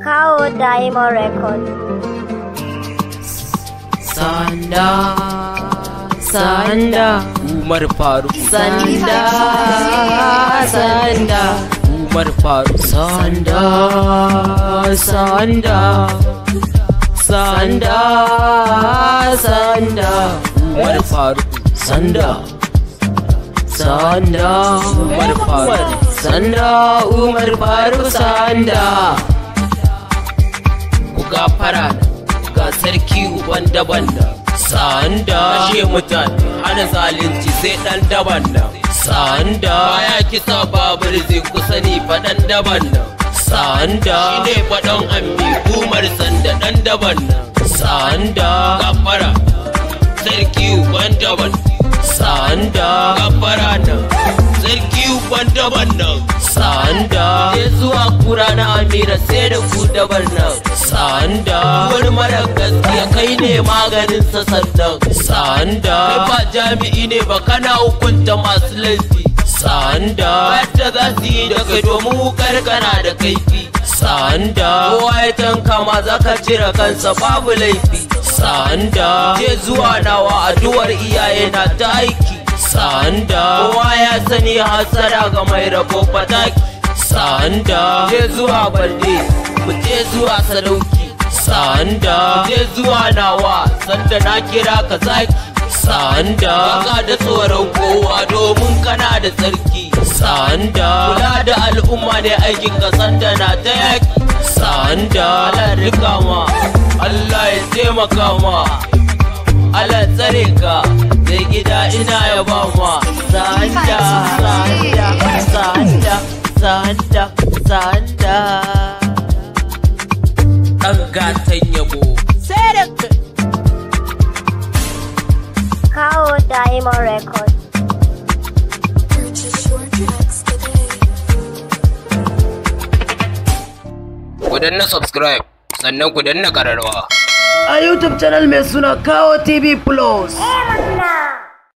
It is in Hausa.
Kawo Diamond Record. Sanda Umar Faruk Sanda Umar Faruk Sanda Umar Faruk Sanda Umar Faruk Umar Faruk ku gafara ga sarki uban daban nan Sanda kashe mutane hana zalunci sai dan daban nan Sanda baya kisa babur zai kusa ni faɗan daban nan Sanda shine faɗan ammi Umar Sanda dan daban nan Sanda gafara sarki uban daban Sanda gafara nan sarki uban daban nan Sanda sai zuwa kura na Amira sai da ku daban nan Sanda wani mara gaskiya kai ne maganin sa sandan Sanda kai ba jami'i ne ba kana hukunta masu laifi Sanda yadda za su yi da kai domin wukar kana da kaifi Sanda kowa ya tanka ma za ka cire kansa babu laifi Sanda je zuwa nawa addu'ar iyaye na ta aiki Sanda kowa ya sani hasara ga mai rabo fataki Sanda je zuwa balde mu je zuwa sadauki Sanda je zuwa nawa sanda na kira ka zaki Sanda ka da tsoron kowa domin kana da tsarki Sanda kula da al'umma ne aikin ka sanda na ta yaki Sanda Allah rika ma Allah ya taimaka ma Allah tsare ka zai gida ina ya ba ma Sanda ɗan gatan yabo Kawo Diamond Record. ku danna subscribe sannan ku danna ƙararrawa a YouTube channel mai suna Kawo TV Plus.